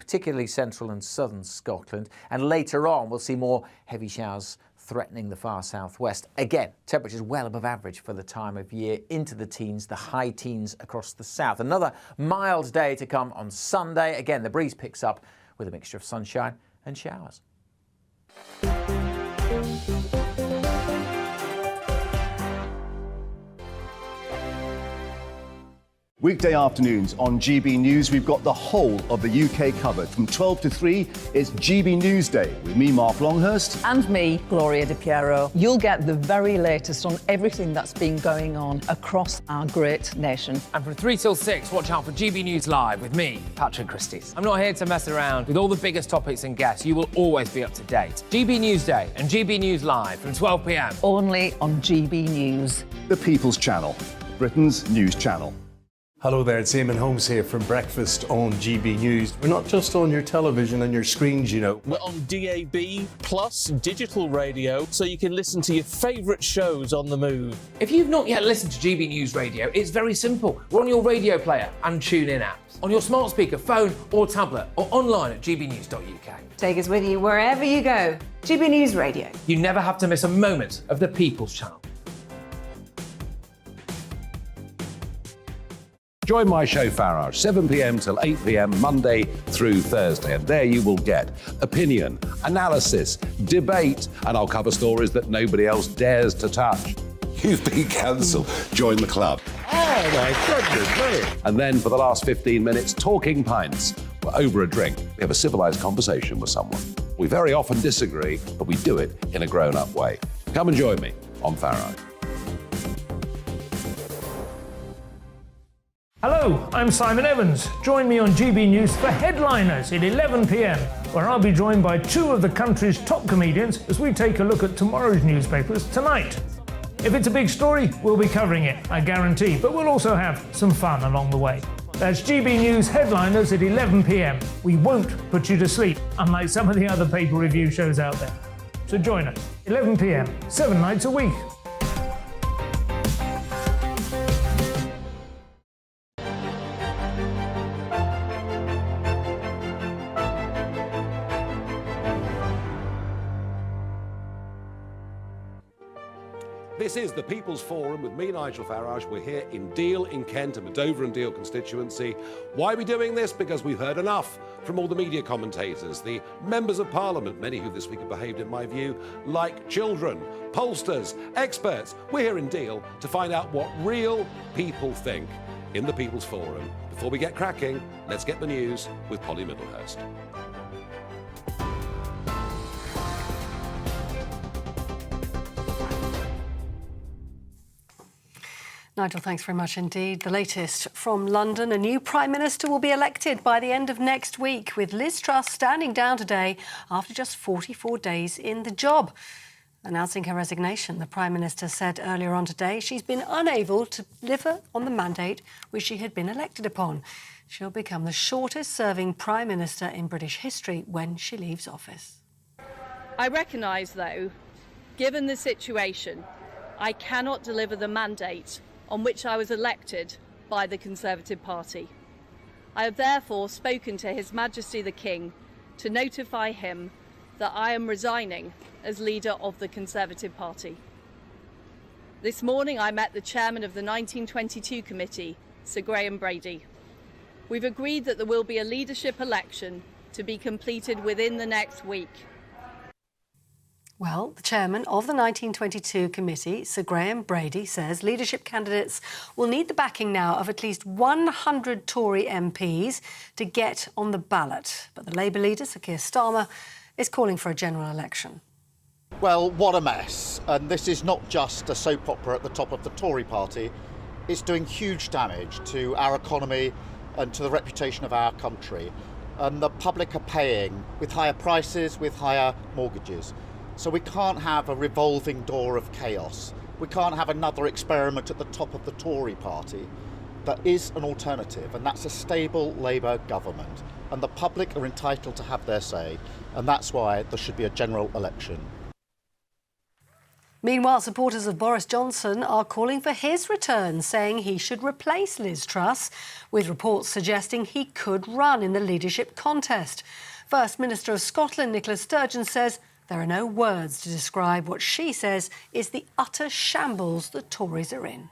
particularly central and southern Scotland. And later on, we'll see more heavy showers threatening the far southwest. Again, temperatures well above average for the time of year, into the teens, the high teens across the south. Another mild day to come on Sunday. Again, the breeze picks up with a mixture of sunshine and showers. Weekday afternoons on GB News, we've got the whole of the UK covered. From 12 to 3, it's GB News Day with me, Mark Longhurst. And me, Gloria Di Piero. You'll get the very latest on everything that's been going on across our great nation. And from 3 till 6, watch out for GB News Live with me, Patrick Christys. I'm not here to mess around. With all the biggest topics and guests, you will always be up to date. GB News Day and GB News Live from 12 p.m. Only on GB News. The People's Channel, Britain's news channel. Hello there, it's Eamon Holmes here from Breakfast on GB News. We're not just on your television and your screens, you know. We're on DAB plus digital radio, so you can listen to your favourite shows on the move. If you've not yet listened to GB News Radio, it's very simple. We're on your radio player and TuneIn apps, on your smart speaker, phone or tablet, or online at gbnews.uk. Take us with you wherever you go. GB News Radio. You never have to miss a moment of the People's Channel. Join my show Farage, 7 p.m. till 8 p.m. Monday through Thursday. And there you will get opinion, analysis, debate, and I'll cover stories that nobody else dares to touch. You've been cancelled. Join the club. Oh my goodness, mate. And then for the last 15 minutes, talking pints. We're over a drink. We have a civilised conversation with someone. We very often disagree, but we do it in a grown-up way. Come and join me on Farage. Hello, I'm Simon Evans. Join me on GB News for Headliners at 11 p.m, where I'll be joined by two of the country's top comedians as we take a look at tomorrow's newspapers tonight. If it's a big story, we'll be covering it, I guarantee, but we'll also have some fun along the way. That's GB News Headliners at 11 p.m. We won't put you to sleep, unlike some of the other paper review shows out there. So join us, 11 p.m, 7 nights a week. This is the People's Forum with me, Nigel Farage. We're here in Deal, in Kent, and Dover and Deal constituency. Why are we doing this? Because we've heard enough from all the media commentators, the members of Parliament, many who this week have behaved, in my view, like children, pollsters, experts. We're here in Deal to find out what real people think in the People's Forum. Before we get cracking, let's get the news with Polly Middlehurst. Nigel, thanks very much indeed. The latest from London. A new Prime Minister will be elected by the end of next week, with Liz Truss standing down today after just 44 days in the job. Announcing her resignation, the Prime Minister said earlier on today she's been unable to deliver on the mandate which she had been elected upon. She'll become the shortest-serving Prime Minister in British history when she leaves office. I recognise, though, given the situation, I cannot deliver the mandate on which I was elected by the Conservative Party. I have therefore spoken to His Majesty the King to notify him that I am resigning as leader of the Conservative Party. This morning I met the chairman of the 1922 committee, Sir Graham Brady. We've agreed that there will be a leadership election to be completed within the next week. Well, the chairman of the 1922 committee, Sir Graham Brady, says leadership candidates will need the backing now of at least 100 Tory MPs to get on the ballot. But the Labour leader, Sir Keir Starmer, is calling for a general election. Well, what a mess. And this is not just a soap opera at the top of the Tory party. It's doing huge damage to our economy and to the reputation of our country. And the public are paying with higher prices, with higher mortgages. So we can't have a revolving door of chaos. We can't have another experiment at the top of the Tory party. There is an alternative, and that's a stable Labour government. And the public are entitled to have their say, and that's why there should be a general election. Meanwhile, supporters of Boris Johnson are calling for his return, saying he should replace Liz Truss, with reports suggesting he could run in the leadership contest. First Minister of Scotland, Nicola Sturgeon, says there are no words to describe what she says is the utter shambles the Tories are in.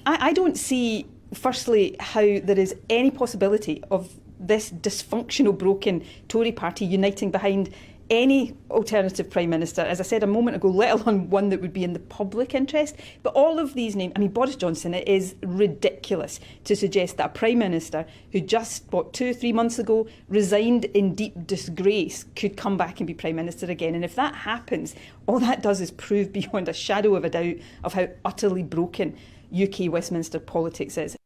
I don't see, firstly, how there is any possibility of this dysfunctional, broken Tory party uniting behind any alternative Prime Minister, as I said a moment ago, let alone one that would be in the public interest. But all of these names, I mean, Boris Johnson, it is ridiculous to suggest that a Prime Minister who just, 2 or 3 months ago, resigned in deep disgrace could come back and be Prime Minister again. And if that happens, all that does is prove beyond a shadow of a doubt of how utterly broken UK Westminster politics is.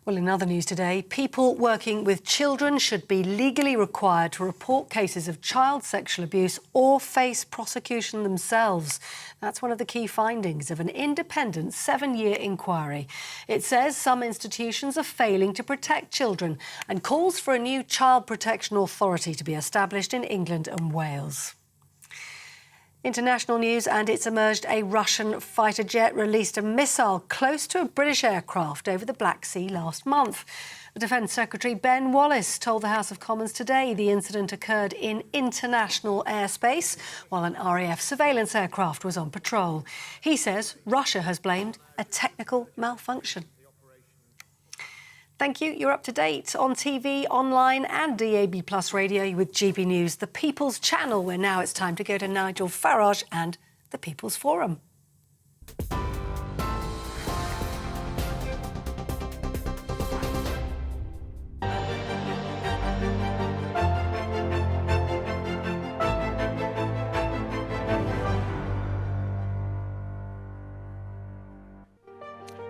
Well, in other news today, people working with children should be legally required to report cases of child sexual abuse or face prosecution themselves. That's one of the key findings of an independent 7-year inquiry. It says some institutions are failing to protect children and calls for a new child protection authority to be established in England and Wales. International news, and it's emerged a Russian fighter jet released a missile close to a British aircraft over the Black Sea last month. The Defence Secretary Ben Wallace told the House of Commons today the incident occurred in international airspace while an RAF surveillance aircraft was on patrol. He says Russia has blamed a technical malfunction. Thank you. You're up to date on TV, online and DAB Plus radio with GB News, the People's Channel, where now it's time to go to Nigel Farage and the People's Forum.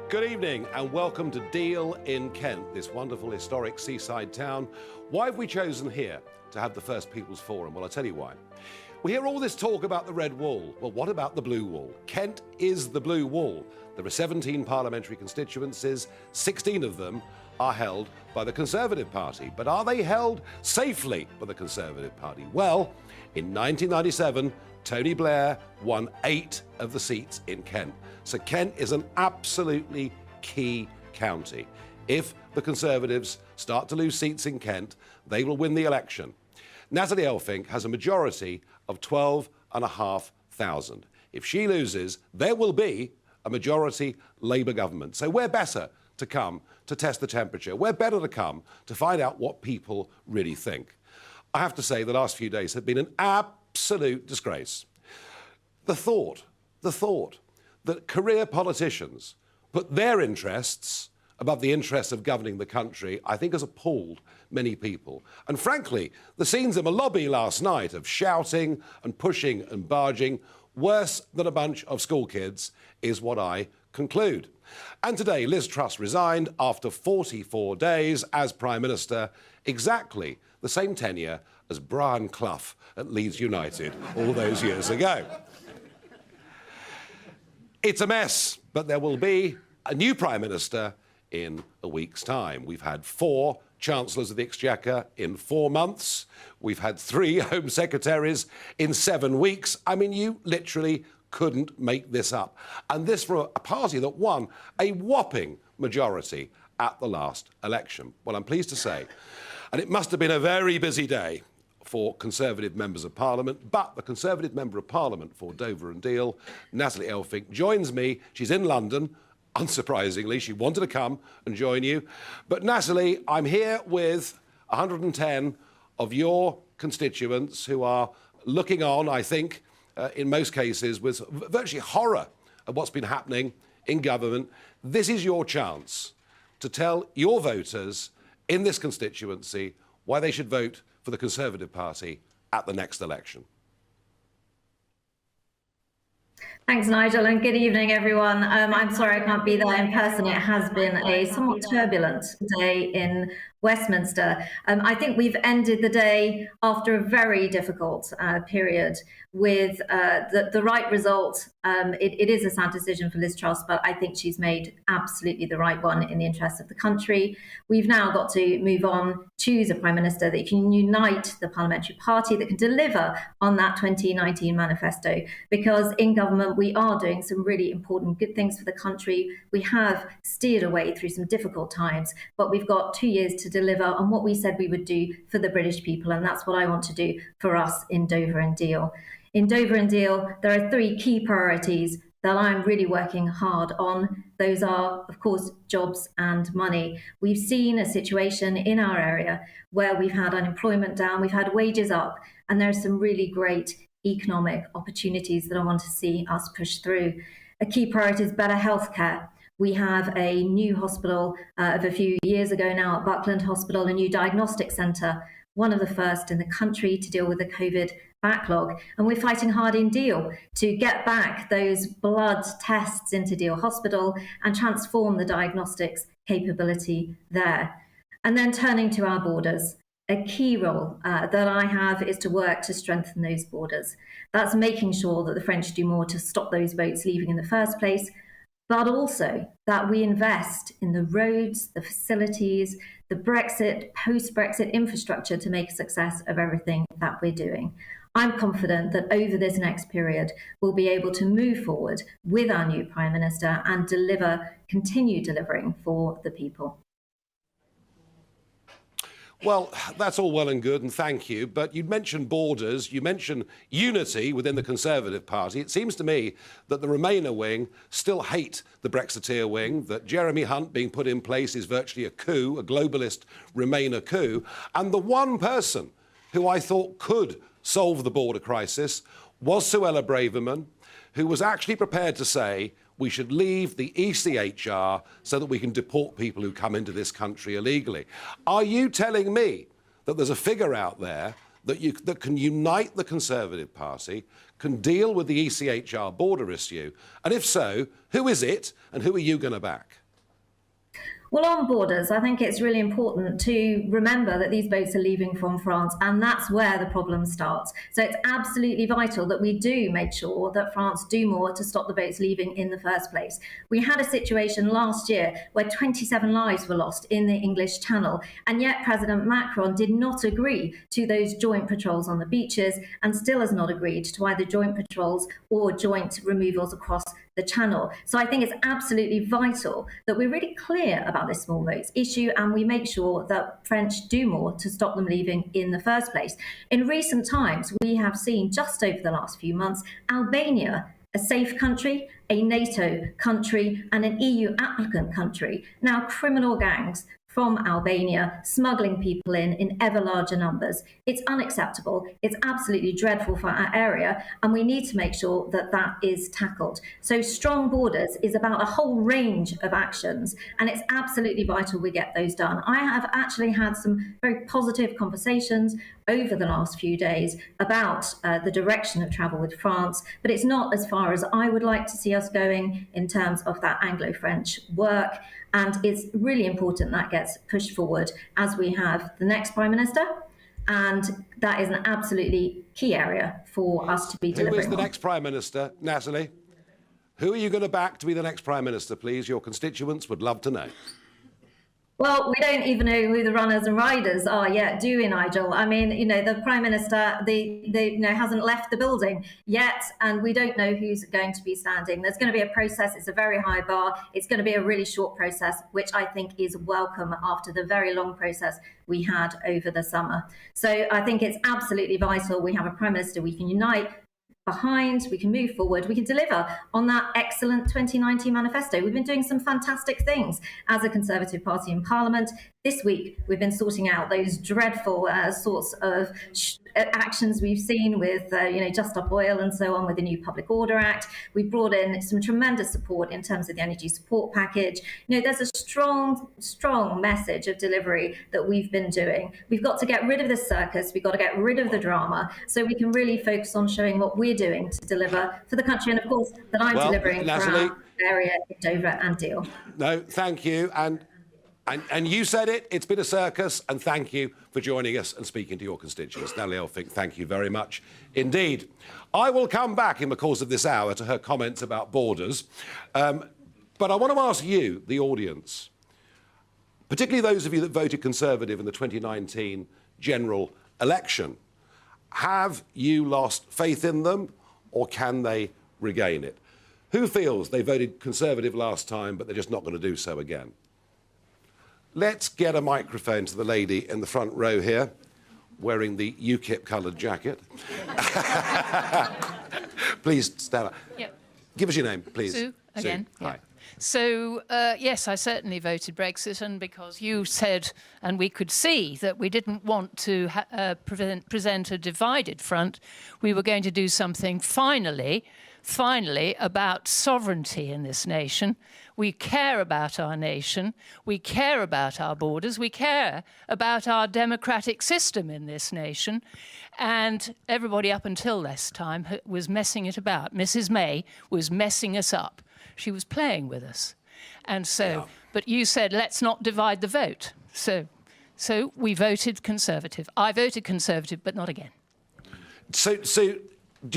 Good evening and welcome to Deal in Kent, this wonderful historic seaside town. Why have we chosen here to have the first People's Forum? Well, I'll tell you why. We hear all this talk about the red wall. Well, what about the blue wall? Kent is the blue wall. There are 17 parliamentary constituencies, 16 of them are held by the Conservative Party. But are they held safely by the Conservative Party? Well, in 1997, Tony Blair won 8 of the seats in Kent. So Kent is an absolutely key county. If the Conservatives start to lose seats in Kent, they will win the election. Natalie Elphicke has a majority of 12,500. If she loses, there will be a majority Labour government. So we're better to come to test the temperature. We're better to come to find out what people really think. I have to say the last few days have been an absolute disgrace. The thought that career politicians put their interests above the interests of governing the country, I think has appalled many people. And frankly, the scenes in the lobby last night of shouting and pushing and barging, worse than a bunch of school kids, is what I conclude. And today, Liz Truss resigned after 44 days as Prime Minister, exactly the same tenure as Brian Clough at Leeds United all those years ago. It's a mess, but there will be a new Prime Minister in a week's time. We've had 4 Chancellors of the Exchequer in 4 months. We've had 3 Home Secretaries in 7 weeks. I mean, you literally couldn't make this up. And this from a party that won a whopping majority at the last election. Well, I'm pleased to say, and it must have been a very busy day for Conservative members of Parliament, but the Conservative Member of Parliament for Dover and Deal, Natalie Elphicke, joins me. She's in London. Unsurprisingly, she wanted to come and join you. But Natalie, I'm here with 110 of your constituents who are looking on, I think, in most cases, with virtually horror of what's been happening in government. This is your chance to tell your voters in this constituency why they should vote for the Conservative Party at the next election. Thanks, Nigel, and good evening, everyone. I'm sorry I can't be there in person. It has been a somewhat turbulent day in Westminster. I think we've ended the day after a very difficult period with the right result. It is a sad decision for Liz Truss, but I think she's made absolutely the right one in the interest of the country. We've now got to move on, choose a Prime Minister that can unite the parliamentary party, that can deliver on that 2019 manifesto, because in government we are doing some really important good things for the country. We have steered away through some difficult times, but we've got 2 years to deliver on what we said we would do for the British people, and that's what I want to do for us in Dover and Deal. In Dover and Deal, there are 3 key priorities that I'm really working hard on. Those are, of course, jobs and money. We've seen a situation in our area where we've had unemployment down, we've had wages up, and there are some really great economic opportunities that I want to see us push through. A key priority is better healthcare. We have a new hospital of a few years ago now at Buckland Hospital, a new diagnostic centre, one of the first in the country to deal with the COVID backlog. And we're fighting hard in Deal to get back those blood tests into Deal Hospital and transform the diagnostics capability there. And then turning to our borders. A key role that I have is to work to strengthen those borders. That's making sure that the French do more to stop those boats leaving in the first place, but also that we invest in the roads, the facilities, the Brexit, post-Brexit infrastructure to make a success of everything that we're doing. I'm confident that over this next period, we'll be able to move forward with our new Prime Minister and continue delivering for the people. Well, that's all well and good, and thank you. But you mentioned borders, you mentioned unity within the Conservative Party. It seems to me that the Remainer wing still hate the Brexiteer wing, that Jeremy Hunt being put in place is virtually a coup, a globalist Remainer coup. And the one person who I thought could solve the border crisis was Suella Braverman, who was actually prepared to say we should leave the ECHR so that we can deport people who come into this country illegally. Are you telling me that there's a figure out there that can unite the Conservative Party, can deal with the ECHR border issue? And if so, who is it and who are you going to back? Well, on borders, I think it's really important to remember that these boats are leaving from France, and that's where the problem starts. So it's absolutely vital that we do make sure that France do more to stop the boats leaving in the first place. We had a situation last year where 27 lives were lost in the English Channel, and yet President Macron did not agree to those joint patrols on the beaches and still has not agreed to either joint patrols or joint removals across the Channel. So I think it's absolutely vital that we're really clear about this small boats issue and we make sure that French do more to stop them leaving in the first place. In recent times, we have seen just over the last few months, Albania, a safe country, a NATO country, and an EU applicant country. Now, criminal gangs from Albania smuggling people in ever larger numbers. It's unacceptable. It's absolutely dreadful for our area, and we need to make sure that that is tackled. So strong borders is about a whole range of actions, and it's absolutely vital we get those done. I have actually had some very positive conversations over the last few days about the direction of travel with France, but it's not as far as I would like to see us going in terms of that Anglo-French work. And it's really important that gets pushed forward as we have the next Prime Minister. And that is an absolutely key area for us to be delivering on. Who is the next Prime Minister, Natalie? Who are you going to back to be the next Prime Minister, please? Your constituents would love to know. Well, we don't even know who the runners and riders are yet, do we, Nigel? I mean, the Prime Minister, hasn't left the building yet, and we don't know who's going to be standing. There's going to be a process. It's a very high bar. It's going to be a really short process, which I think is welcome after the very long process we had over the summer. So I think it's absolutely vital we have a Prime Minister we can unite behind, we can move forward, we can deliver on that excellent 2019 manifesto. We've been doing some fantastic things as a Conservative Party in Parliament. This week, we've been sorting out those dreadful sorts of actions we've seen with, Just Stop Oil and so on with the new Public Order Act. We brought in some tremendous support in terms of the energy support package. There's a strong message of delivery that we've been doing. We've got to get rid of the circus. We've got to get rid of the drama so we can really focus on showing what we're doing to deliver for the country. And of course, that I'm delivering Natalie, for our area in Dover and Deal. No, thank you. And And you said it, it's been a circus, and thank you for joining us and speaking to your constituents. Natalie Elphicke, thank you very much indeed. I will come back in the course of this hour to her comments about borders, but I want to ask you, the audience, particularly those of you that voted Conservative in the 2019 general election, have you lost faith in them, or can they regain it? Who feels they voted Conservative last time, but they're just not going to do so again? Let's get a microphone to the lady in the front row here, wearing the UKIP-coloured jacket. Please stand up. Yep. Give us your name, please. Sue, again. Sue. Hi. So, yes, I certainly voted Brexit, and because you said, and we could see, that we didn't want to present a divided front, we were going to do something finally about sovereignty in this nation. We care about our nation, we care about our borders, we care about our democratic system in this nation, and everybody up until this time was messing it about. Mrs. May was messing us up. She was playing with us. And so, but you said, let's not divide the vote. So we voted Conservative. I voted Conservative, but not again. So do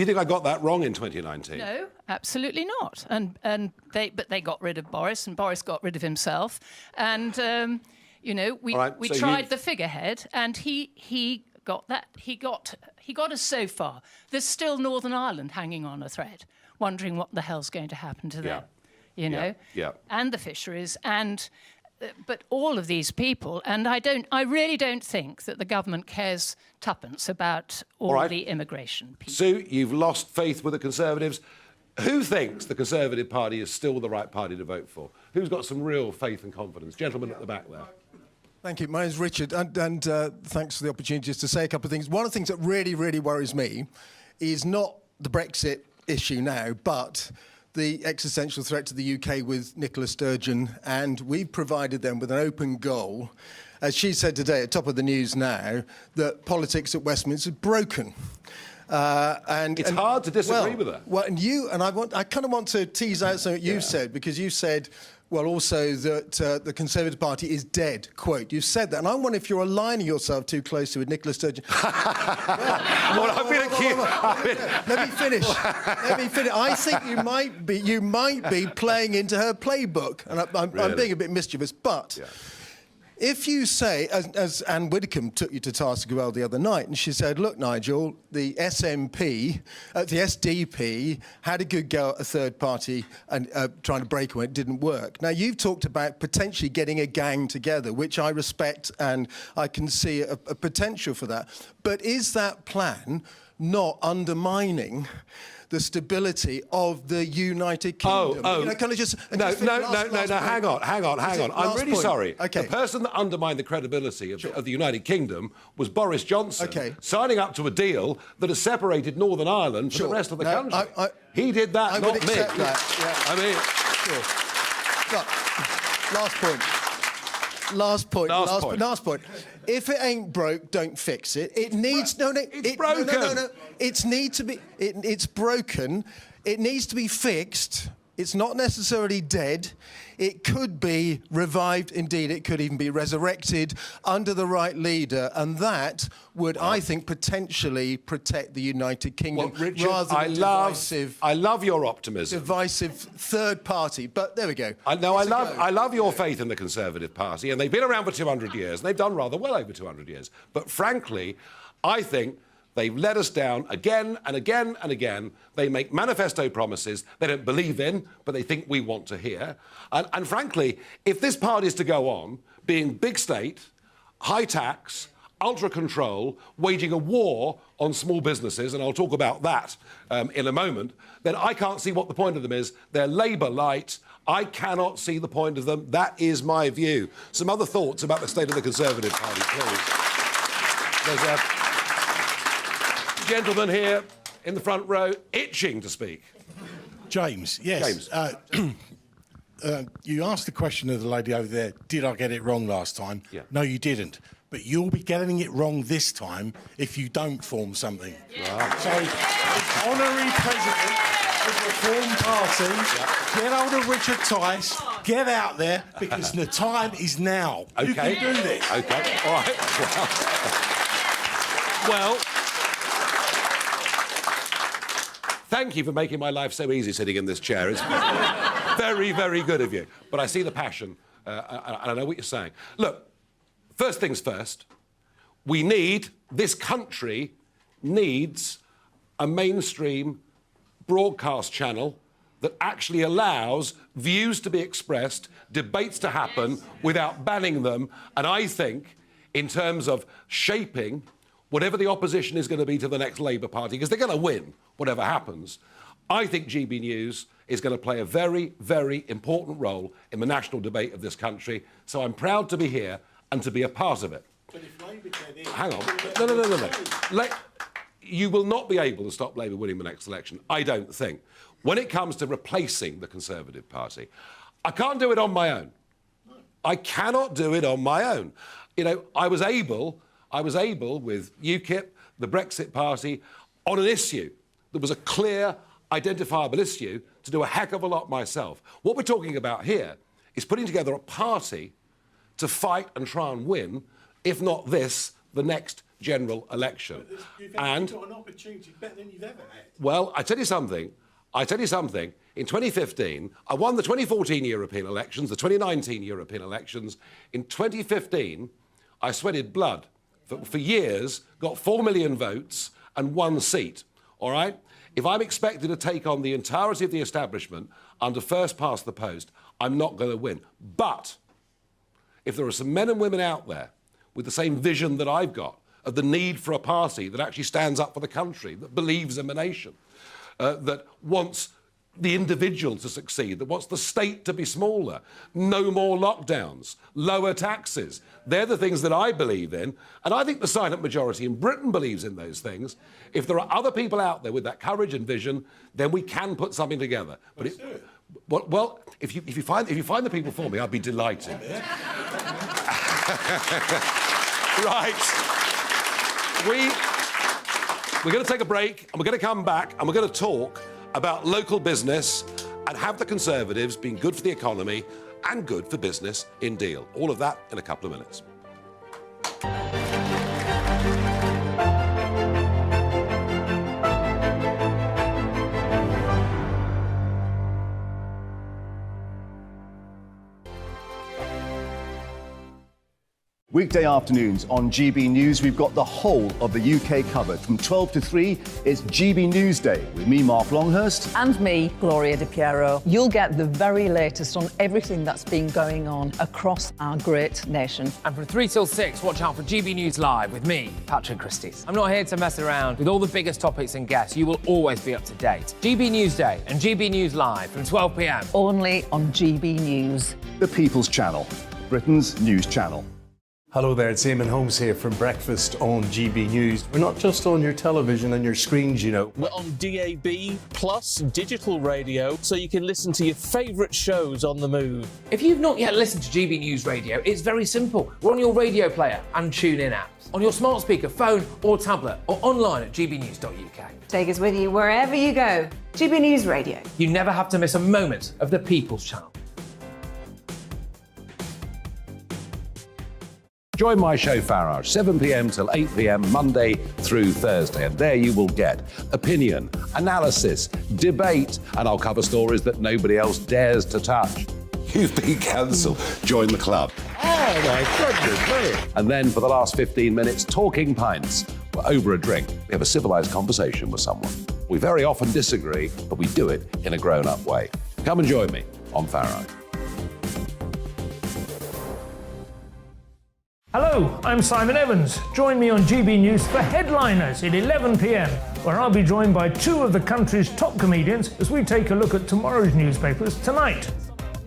you think I got that wrong in 2019? No, absolutely not. But they got rid of Boris, and Boris got rid of himself. And, you know, we tried the figurehead, and he got that. He got us so far. There's still Northern Ireland hanging on a thread, wondering what the hell's going to happen to them, you know, and the fisheries, and but all of these people, and I really don't think that the government cares tuppence about all the immigration people. Sue, you've lost faith with the Conservatives. Who thinks the Conservative Party is still the right party to vote for? Who's got some real faith and confidence? Gentleman at the back there. Thank you. My name's Richard, and thanks for the opportunity just to say a couple of things. One of the things that really, really worries me is not the Brexit issue now, but the existential threat to the UK with Nicola Sturgeon, and we've provided them with an open goal, as she said today at Top of the News Now, that politics at Westminster is broken. It's hard to disagree with her. Well, I kind of want to tease out something you said, because you said, well, also that the Conservative Party is dead, quote. You said that, and I wonder if you're aligning yourself too closely with Nicola Sturgeon. Let me finish. I think you might be playing into her playbook, and I'm being a bit mischievous, but... Yeah. If you say, as Anne Widdecombe took you to task as well the other night, and she said, look, Nigel, the SDP had a good go at a third party and trying to break away, it didn't work. Now, you've talked about potentially getting a gang together, which I respect, and I can see a potential for that. But is that plan not undermining the stability of the United Kingdom? No, hang on. I'm really sorry. Okay. The person that undermined the credibility of the United Kingdom was Boris Johnson, signing up to a deal that has separated Northern Ireland from the rest of the country. He did that, not me. That. Yeah. I mean... Sure. Last point. If it ain't broke, don't fix it. It needs it's broken. No. It's broken. It needs to be fixed. It's not necessarily dead. It could be revived. Indeed, it could even be resurrected under the right leader, and that would, I think, potentially protect the United Kingdom, Richard, rather than I love your optimism. Divisive third party. But there we go. I love your faith in the Conservative Party, and they've been around for 200 years, and they've done rather well over 200 years. But frankly, I think they've let us down again and again and again. They make manifesto promises they don't believe in, but they think we want to hear. And frankly, if this party is to go on being big state, high tax, ultra control, waging a war on small businesses, and I'll talk about that in a moment, then I can't see what the point of them is. They're Labour light. I cannot see the point of them. That is my view. Some other thoughts about the state of the Conservative Party, please. There's a gentleman here in the front row itching to speak. James, yes. James. You asked the question of the lady over there, did I get it wrong last time? Yeah. No, you didn't. But you'll be getting it wrong this time if you don't form something. Yeah. So, honorary president... Reform Party, get hold of Richard Tice, get out there, because the time is now. You Okay. can do this. Okay, all right. Well, thank you for making my life so easy sitting in this chair. It's very, very good of you. But I see the passion, and I know what you're saying. Look, first things first, this country needs a mainstream broadcast channel that actually allows views to be expressed, debates to happen without banning them. And I think, in terms of shaping whatever the opposition is going to be to the next Labour Party, because they're going to win, whatever happens, I think GB News is going to play a very, very important role in the national debate of this country. So I'm proud to be here and to be a part of it. But if Labour get in... Hang on. No. You will not be able to stop Labour winning the next election, I don't think. When it comes to replacing the Conservative Party, I can't do it on my own. I cannot do it on my own. You know, I was able with UKIP, the Brexit Party, on an issue that was a clear, identifiable issue, to do a heck of a lot myself. What we're talking about here is putting together a party to fight and try and win, if not this, the next general election. You've got an opportunity better than you've ever had. Well, I tell you something. In 2015, I won the 2014 European elections, the 2019 European elections. In 2015, I sweated blood for years, got 4 million votes and 1 seat, all right? If I'm expected to take on the entirety of the establishment under first past the post, I'm not going to win. But if there are some men and women out there with the same vision that I've got, of the need for a party that actually stands up for the country, that believes in the nation, that wants the individual to succeed, that wants the state to be smaller, no more lockdowns, lower taxes. They're the things that I believe in, and I think the silent majority in Britain believes in those things. If there are other people out there with that courage and vision, then we can put something together. But if you find the people for me, I'd be delighted. Right. We're going to take a break, and we're going to come back, and we're going to talk about local business and have the Conservatives been good for the economy and good for business in Deal. All of that in a couple of minutes. Weekday afternoons on GB News, we've got the whole of the UK covered. From 12 to 3, it's GB News Day with me, Mark Longhurst. And me, Gloria Di Piero. You'll get the very latest on everything that's been going on across our great nation. And from 3 till 6, watch out for GB News Live with me, Patrick Christys. I'm not here to mess around with all the biggest topics and guests. You will always be up to date. GB News Day and GB News Live from 12 p.m. Only on GB News. The People's Channel, Britain's news channel. Hello there, it's Eamon Holmes here from Breakfast on GB News. We're not just on your television and your screens, you know. We're on DAB plus digital radio, so you can listen to your favourite shows on the move. If you've not yet listened to GB News Radio, it's very simple. We're on your radio player and TuneIn apps, on your smart speaker, phone or tablet, or online at gbnews.uk. Take us with you wherever you go. GB News Radio. You never have to miss a moment of the People's Channel. Join my show Farage, 7 p.m. till 8 p.m. Monday through Thursday. And there you will get opinion, analysis, debate, and I'll cover stories that nobody else dares to touch. You've been cancelled. Join the club. Oh, my goodness, brilliant. And then for the last 15 minutes, talking pints. We're over a drink. We have a civilised conversation with someone. We very often disagree, but we do it in a grown-up way. Come and join me on Farage. Hello, I'm Simon Evans. Join me on GB News for Headliners at 11 p.m, where I'll be joined by 2 of the country's top comedians as we take a look at tomorrow's newspapers tonight.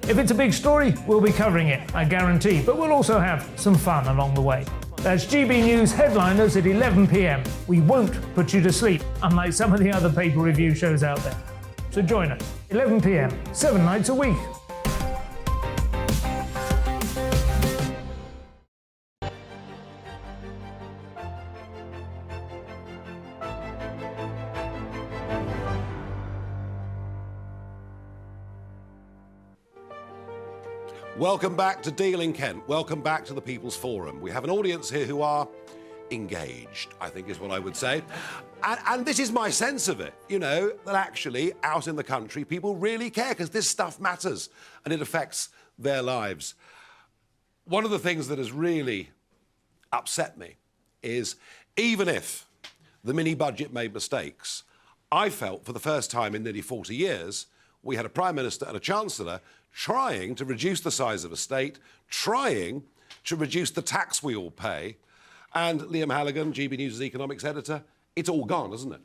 If it's a big story, we'll be covering it, I guarantee, but we'll also have some fun along the way. That's GB News Headliners at 11 p.m. We won't put you to sleep, unlike some of the other paper review shows out there. So join us, 11 p.m, 7 nights a week. Welcome back to Deal in Kent. Welcome back to the People's Forum. We have an audience here who are engaged, I think is what I would say. And this is my sense of it, you know, that actually out in the country people really care because this stuff matters and it affects their lives. One of the things that has really upset me is even if the mini-budget made mistakes, I felt for the first time in nearly 40 years we had a Prime Minister and a Chancellor trying to reduce the size of a state, trying to reduce the tax we all pay. And Liam Halligan, GB News' economics editor, it's all gone, isn't it?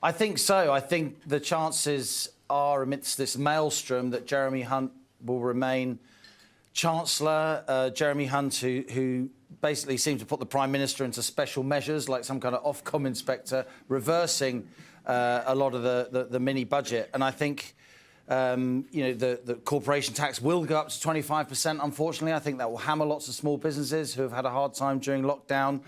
I think so. I think the chances are, amidst this maelstrom, that Jeremy Hunt will remain Chancellor. Jeremy Hunt, who basically seemed to put the Prime Minister into special measures, like some kind of Ofcom inspector, reversing a lot of the mini-budget. And I think, the corporation tax will go up to 25%, unfortunately. I think that will hammer lots of small businesses who have had a hard time during lockdown.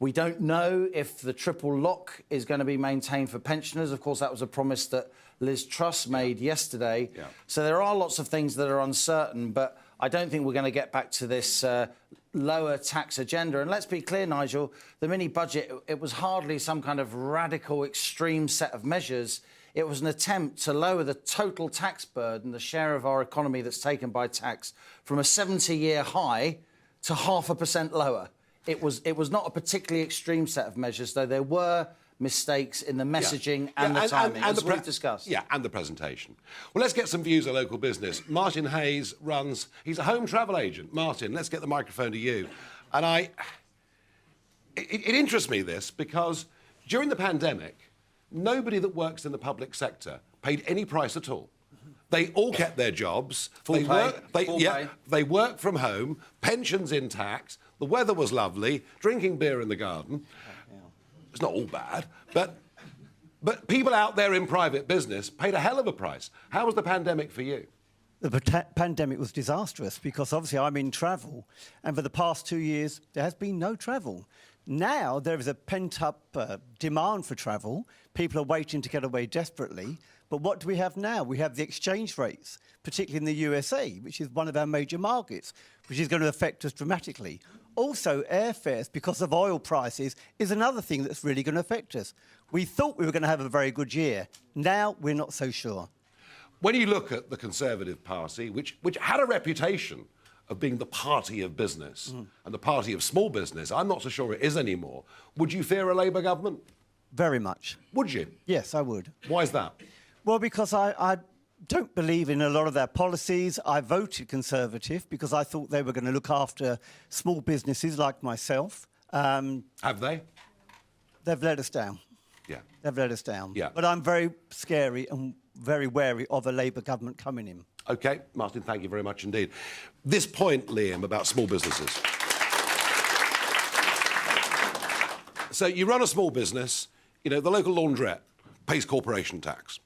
We don't know if the triple lock is going to be maintained for pensioners. Of course, that was a promise that Liz Truss made yesterday. Yeah. So there are lots of things that are uncertain, but I don't think we're going to get back to this lower tax agenda. And let's be clear, Nigel, the mini-budget, it was hardly some kind of radical, extreme set of measures. It was an attempt to lower the total tax burden, the share of our economy that's taken by tax, from a 70-year high to 0.5% lower. It was not a particularly extreme set of measures, though there were mistakes in the messaging and the timing, as we've discussed. Yeah, and the presentation. Well, let's get some views on local business. Martin Hayes he's a home travel agent. Martin, let's get the microphone to you. And it interests me, this, because during the pandemic, nobody that works in the public sector paid any price at all. They all kept their jobs. They work from home, pensions intact, the weather was lovely, drinking beer in the garden. It's not all bad, but people out there in private business paid a hell of a price. How was the pandemic for you? The pandemic was disastrous because obviously I'm in travel, and for the past 2 years there has been no travel. Now there is a pent-up demand for travel. People are waiting to get away desperately. But what do we have now? We have the exchange rates, particularly in the USA, which is one of our major markets, which is going to affect us dramatically. Also, airfares, because of oil prices, is another thing that's really going to affect us. We thought we were going to have a very good year. Now we're not so sure. When you look at the Conservative Party, which had a reputation of being the party of business and the party of small business, I'm not so sure it is anymore. Would you fear a Labour government? Very much. Would you? Yes, I would. Why is that? Well, because I don't believe in a lot of their policies. I voted Conservative because I thought they were going to look after small businesses like myself. Have they? They've let us down. Yeah. They've let us down. Yeah. But I'm very scary and very wary of a Labour government coming in. OK, Martin, thank you very much indeed. This point, Liam, about small businesses. So you run a small business, you know, the local laundrette pays corporation tax.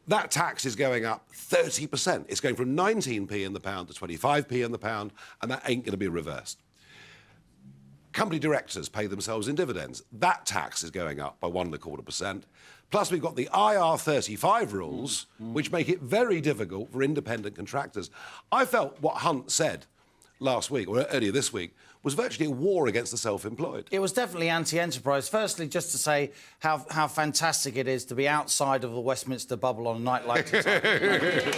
That tax is going up 30%. It's going from 19p in the pound to 25p in the pound, and that ain't going to be reversed. Company directors pay themselves in dividends. That tax is going up by 1.25%. Plus, we've got the IR35 rules, which make it very difficult for independent contractors. I felt what Hunt said last week, or earlier this week, was virtually a war against the self-employed. It was definitely anti-enterprise. Firstly, just to say how fantastic it is to be outside of the Westminster bubble on a night like today.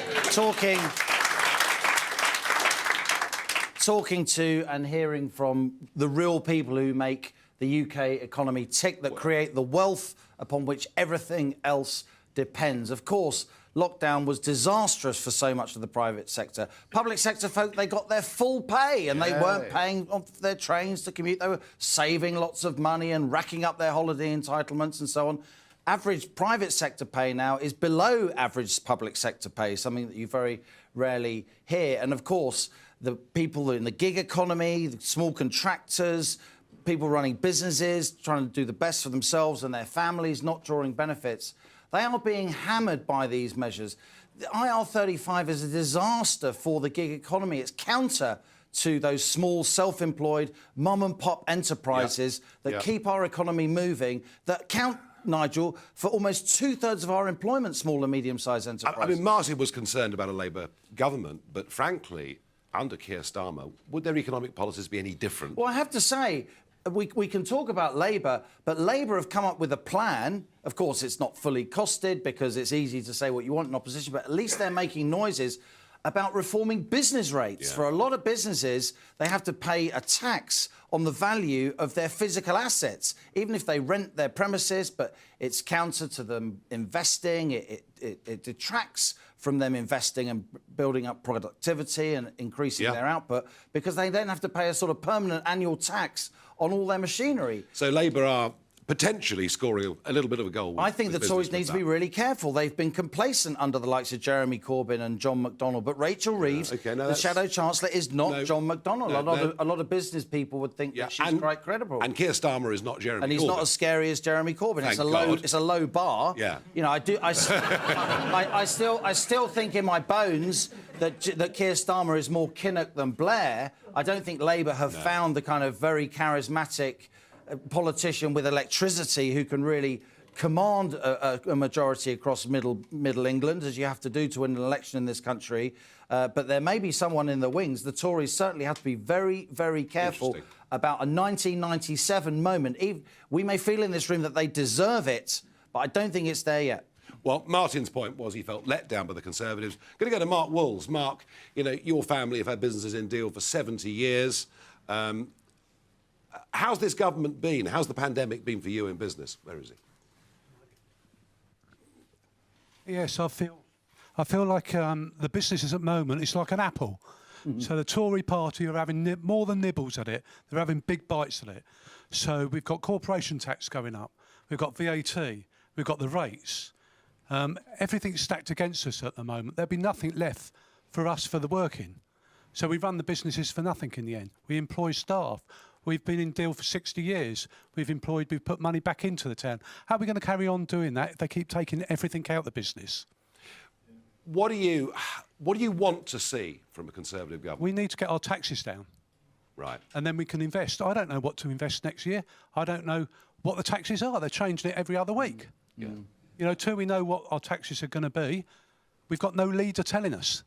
talking to and hearing from the real people who make the UK economy tick, that create the wealth upon which everything else depends. Of course, lockdown was disastrous for so much of the private sector. Public sector folk, they got their full pay and they weren't paying off their trains to commute. They were saving lots of money and racking up their holiday entitlements and so on. Average private sector pay now is below average public sector pay, something that you very rarely hear. And of course, the people in the gig economy, the small contractors, people running businesses, trying to do the best for themselves and their families, not drawing benefits, they are being hammered by these measures. The IR35 is a disaster for the gig economy. It's counter to those small, self-employed, mom-and-pop enterprises that keep our economy moving, that count Nigel, for almost two-thirds of our employment, small and medium-sized enterprises. I mean, Martin was concerned about a Labour government, but frankly, under Keir Starmer, would their economic policies be any different? Well, I have to say, we can talk about Labour, but Labour have come up with a plan. Of course, it's not fully costed because it's easy to say what you want in opposition, but at least they're making noises about reforming business rates. For a lot of businesses, they have to pay a tax on the value of their physical assets, even if they rent their premises, but it's counter to them investing. It detracts from them investing and building up productivity and increasing their output, because they then have to pay a sort of permanent annual tax on all their machinery. So Labour are potentially scoring a little bit of a goal. I think the Tories need to be really careful. They've been complacent under the likes of Jeremy Corbyn and John McDonnell, but Rachel Reeves, the Shadow Chancellor, is not John McDonnell. A lot of business people would think that she's quite credible. And Keir Starmer is not Jeremy Corbyn. And he's not as scary as Jeremy Corbyn. It's a low bar. Yeah. You know, I still think in my bones that Keir Starmer is more Kinnock than Blair. I don't think Labour have found the kind of very charismatic politician with electricity who can really command a majority across middle England, as you have to do to win an election in this country. But there may be someone in the wings. The Tories certainly have to be very, very careful about a 1997 moment. We may feel in this room that they deserve it, but I don't think it's there yet. Well, Martin's point was he felt let down by the Conservatives. Going to go to Mark Wools. Mark, you know, your family have had businesses in Deal for 70 years. How's this government been? How's the pandemic been for you in business? Where is he? Yes, I feel like the businesses at the moment, it's like an apple. So the Tory party are having more than nibbles at it. They're having big bites at it. So we've got corporation tax going up. We've got VAT. We've got the rates. Everything's stacked against us at the moment. There'll be nothing left for us for the working. So we run the businesses for nothing in the end. We employ staff. We've been in Deal for 60 years. We've put money back into the town. How are we going to carry on doing that if they keep taking everything out of the business? What do you want to see from a Conservative government? We need to get our taxes down. Right. And then we can invest. I don't know what to invest next year. I don't know what the taxes are. They're changing it every other week. Yeah. You know, till we know what our taxes are going to be, we've got no leader telling us.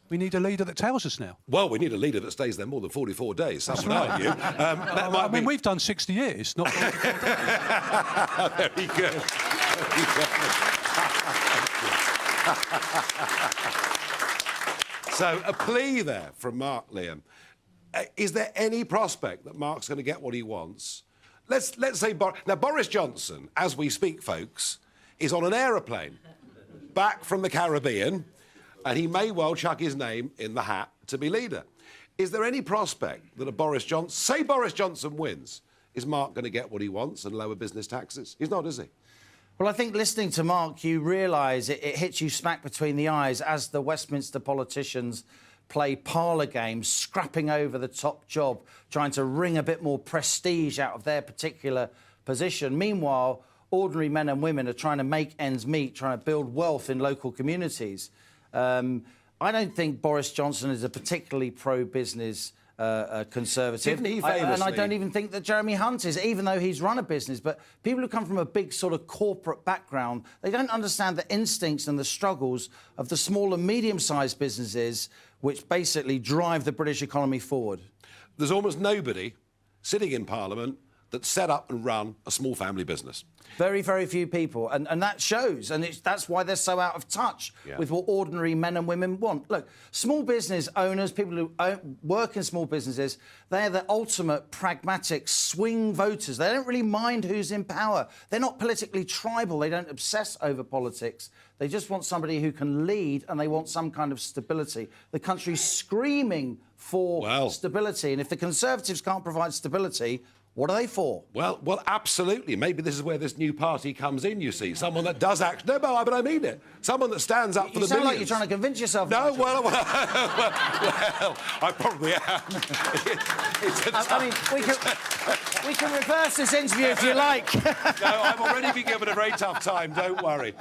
We need a leader that tells us now. Well, we need a leader that stays there more than 44 days. That's right. I mean, we've done 60 years, not 44 days. Very good. So, a plea there from Mark, Liam. Is there any prospect that Mark's going to get what he wants? Let's say... Now, Boris Johnson, as we speak, folks, is on an aeroplane back from the Caribbean, and he may well chuck his name in the hat to be leader. Is there any prospect that Boris Johnson wins, is Mark going to get what he wants and lower business taxes? He's not, is he? Well, I think listening to Mark, you realise it hits you smack between the eyes as the Westminster politicians play parlour games, scrapping over the top job, trying to wring a bit more prestige out of their particular position. Meanwhile, ordinary men and women are trying to make ends meet, trying to build wealth in local communities. I don't think Boris Johnson is a particularly pro-business Conservative. Didn't he famously... And I don't even think that Jeremy Hunt is, even though he's run a business. But people who come from a big sort of corporate background, they don't understand the instincts and the struggles of the small and medium-sized businesses which basically drive the British economy forward. There's almost nobody sitting in Parliament that set up and run a small family business. Very, very few people. And that shows. And that's why they're so out of touch with what ordinary men and women want. Look, small business owners, people who work in small businesses, they're the ultimate pragmatic swing voters. They don't really mind who's in power. They're not politically tribal. They don't obsess over politics. They just want somebody who can lead, and they want some kind of stability. The country's screaming for stability. And if the Conservatives can't provide stability, what are they for? Well, absolutely. Maybe this is where this new party comes in, you see. Someone that does act... No, but I mean it. Someone that stands up for the millions. You sound like you're trying to convince yourself. No, well, I probably am. I mean, we can reverse this interview if you like. No, I've already been given a very tough time, don't worry.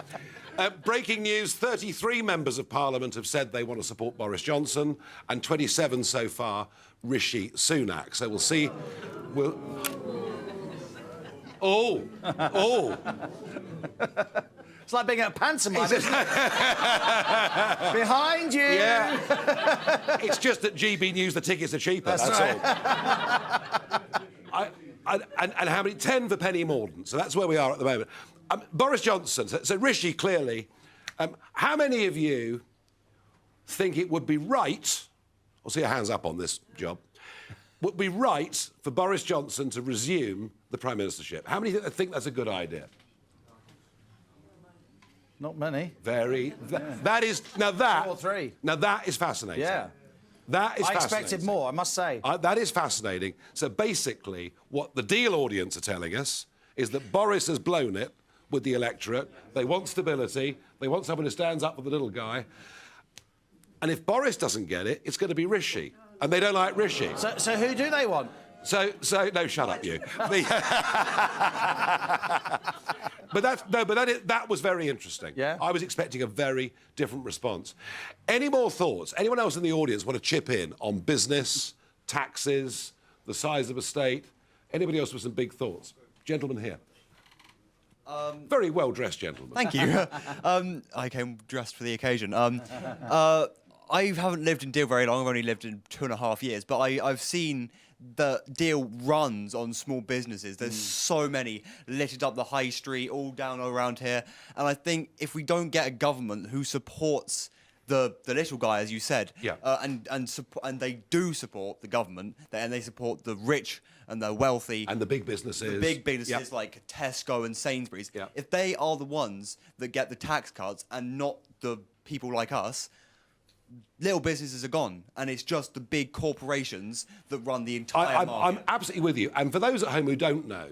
Breaking news, 33 members of Parliament have said they want to support Boris Johnson, and 27 so far, Rishi Sunak. So we'll see... Oh, oh. It's like being at a pantomime, isn't it? Behind you! Yeah. It's just that GB News, the tickets are cheaper, that's all. And how many? 10 for Penny Mordaunt, so that's where we are at the moment. Boris Johnson, so Rishi, clearly, how many of you think it would be right, I'll see your hands up on this job, would be right for Boris Johnson to resume the Prime Ministership? How many think that's a good idea? Not many. Very. That is now that. 2 or 3. Now that is fascinating. Yeah. That is I fascinating. expected more, I must say. That is fascinating. So basically, what the Deal audience are telling us is that Boris has blown it with the electorate. They want stability. They want someone who stands up for the little guy. And if Boris doesn't get it, it's going to be Rishi. And they don't like Rishi. So who do they want? So no, shut up, you. That was very interesting. Yeah. I was expecting a very different response. Any more thoughts? Anyone else in the audience want to chip in on business, taxes, the size of a state? Anybody else with some big thoughts? Gentleman here. Very well-dressed gentleman. Thank you. I came dressed for the occasion. I haven't lived in Deal very long. I've only lived in 2.5 years, but I've seen the Deal runs on small businesses. There's so many littered up the high street, all down around here. And I think if we don't get a government who supports the little guy, as you said, and they do support the government, and they support the rich and the wealthy. And the big businesses. Like Tesco and Sainsbury's. If they are the ones that get the tax cuts and not the people like us, little businesses are gone, and it's just the big corporations that run the entire market. I'm absolutely with you. And for those at home who don't know,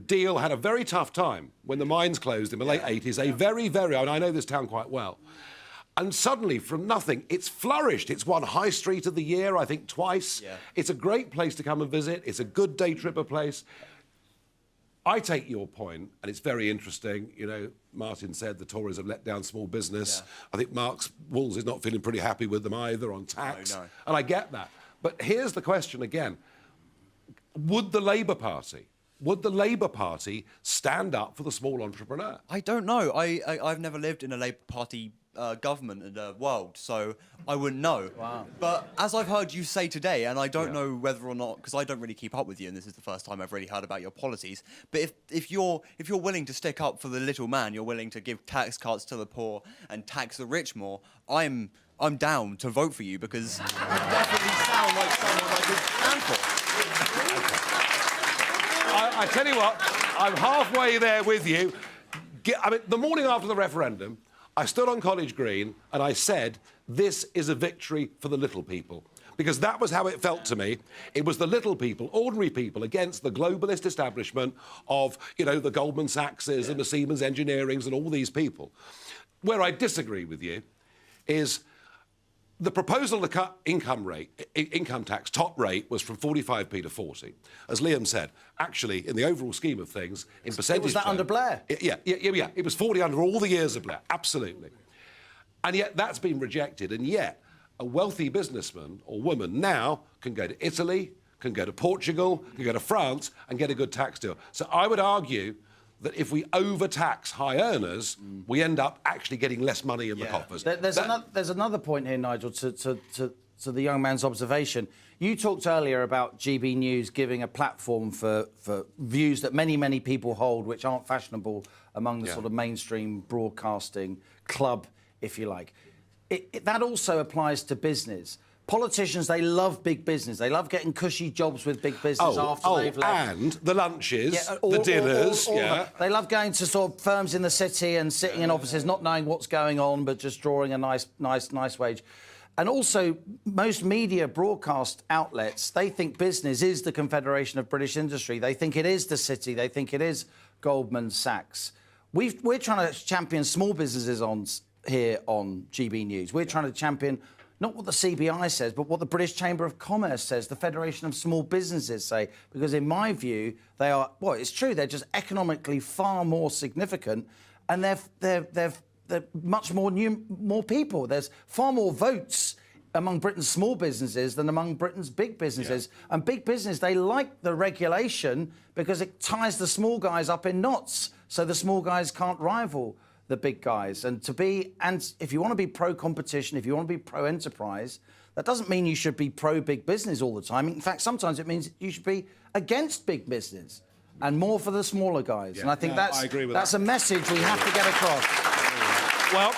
Deal had a very tough time when the mines closed in the late 80s. A very, and I know this town quite well. And suddenly, from nothing, it's flourished. It's won High Street of the Year, I think, twice. Yeah. It's a great place to come and visit. It's a good day tripper place. I take your point, and it's very interesting. Martin said the Tories have let down small business. Yeah. I think Mark Walls is not feeling pretty happy with them either on tax. No. And I get that. But here's the question again. Would the Labour Party stand up for the small entrepreneur? I don't know. I've never lived in a Labour Party government in the world, so I wouldn't know. Wow. But as I've heard you say today, and I don't know whether or not, because I don't really keep up with you, and this is the first time I've really heard about your policies, but if you're willing to stick up for the little man, you're willing to give tax cuts to the poor and tax the rich more, I'm down to vote for you, because you definitely sound like someone I could stand for. I tell you what, I'm halfway there with you. The morning after the referendum, I stood on College Green and I said, this is a victory for the little people. Because that was how it felt to me. It was the little people, ordinary people, against the globalist establishment of, the Goldman Sachses and the Siemens Engineerings and all these people. Where I disagree with you is the proposal to cut income tax top rate was from 45p to 40. As Liam said, actually, in the overall scheme of things, in percentage was that terms, under Blair? Yeah. It was 40 under all the years of Blair, absolutely. And yet that's been rejected, and yet a wealthy businessman or woman now can go to Italy, can go to Portugal, can go to France and get a good tax deal. So I would argue that if we overtax high earners, we end up actually getting less money in the coffers. There's another point here, Nigel, to the young man's observation. You talked earlier about GB News giving a platform for views that many, many people hold, which aren't fashionable among the sort of mainstream broadcasting club, if you like. That also applies to business. Politicians, they love big business. They love getting cushy jobs with big business after they've left. And the lunches, the dinners, They love going to sort of firms in the city and sitting in offices, not knowing what's going on, but just drawing a nice wage. And also, most media broadcast outlets, they think business is the Confederation of British Industry. They think it is the City. They think it is Goldman Sachs. We're trying to champion small businesses here on GB News. We're trying to champion not what the CBI says, but what the British Chamber of Commerce says, the Federation of Small Businesses say, because in my view, they are, well, it's true, they're just economically far more significant, and they're much more people. There's far more votes among Britain's small businesses than among Britain's big businesses. Yeah. And big business, they like the regulation because it ties the small guys up in knots, so the small guys can't rival the big guys. And if you want to be pro-competition, if you want to be pro-enterprise, that doesn't mean you should be pro-big business all the time. In fact, sometimes it means you should be against big business and more for the smaller guys. Yeah. And I think I agree with that's a message we have to get across. Well,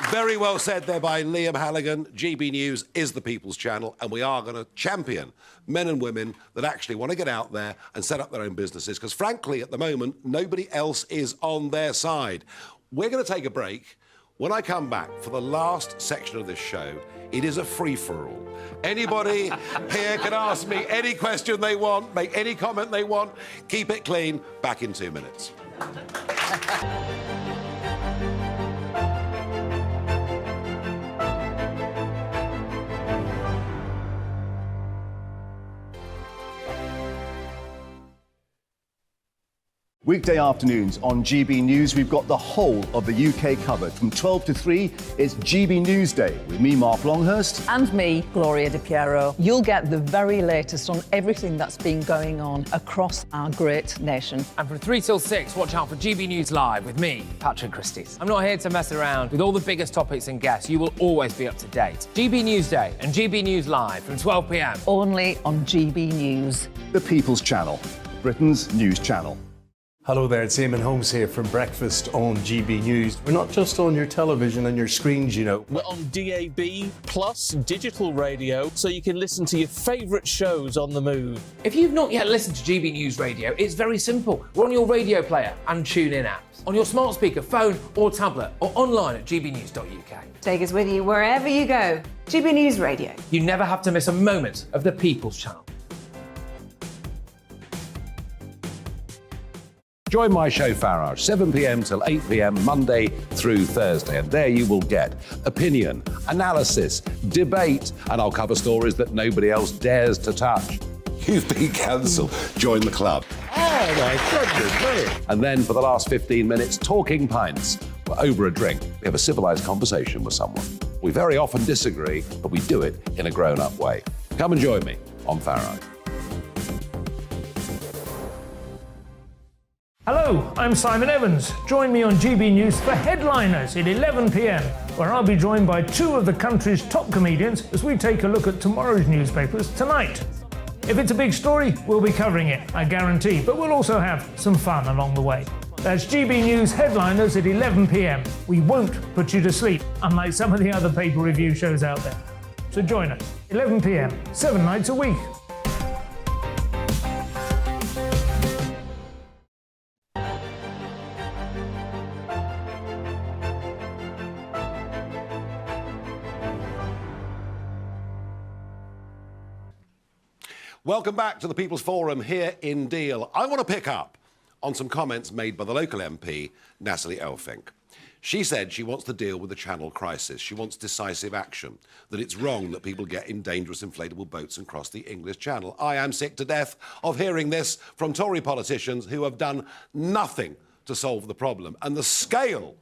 very well said there by Liam Halligan. GB News is the People's Channel, and we are going to champion men and women that actually want to get out there and set up their own businesses, because frankly, at the moment, nobody else is on their side. We're going to take a break. When I come back for the last section of this show, it is a free-for-all. Anybody here can ask me any question they want, make any comment they want. Keep it clean. Back in 2 minutes. Weekday afternoons on GB News, we've got the whole of the UK covered. From 12 to 3, it's GB News Day with me, Mark Longhurst. And me, Gloria Di Piero. You'll get the very latest on everything that's been going on across our great nation. And from 3 till 6, watch out for GB News Live with me, Patrick Christys. I'm not here to mess around with all the biggest topics and guests. You will always be up to date. GB News Day and GB News Live from 12 p.m. Only on GB News. The People's Channel, Britain's news channel. Hello there, it's Eamon Holmes here from Breakfast on GB News. We're not just on your television and your screens, you know. We're on DAB plus digital radio, so you can listen to your favourite shows on the move. If you've not yet listened to GB News Radio, it's very simple. We're on your radio player and tune-in apps, on your smart speaker, phone or tablet, or online at gbnews.uk. Take us with you wherever you go. GB News Radio. You never have to miss a moment of the People's Channel. Join my show Farage, 7 p.m. till 8 p.m. Monday through Thursday, and there you will get opinion, analysis, debate, and I'll cover stories that nobody else dares to touch. You've been cancelled. Join the club. Oh my goodness, brilliant. And then for the last 15 minutes, talking pints. We're over a drink. We have a civilised conversation with someone. We very often disagree, but we do it in a grown-up way. Come and join me on Farage. Hello, I'm Simon Evans. Join me on GB News for Headliners at 11 p.m, where I'll be joined by two of the country's top comedians as we take a look at tomorrow's newspapers tonight. If it's a big story, we'll be covering it, I guarantee, but we'll also have some fun along the way. That's GB News Headliners at 11 p.m. We won't put you to sleep, unlike some of the other paper review shows out there. So join us, 11 p.m, 7 nights a week. Welcome back to the People's Forum here in Deal. I want to pick up on some comments made by the local MP, Natalie Elphicke. She said she wants to deal with the Channel crisis. She wants decisive action, that it's wrong that people get in dangerous inflatable boats and cross the English Channel. I am sick to death of hearing this from Tory politicians who have done nothing to solve the problem. And the scale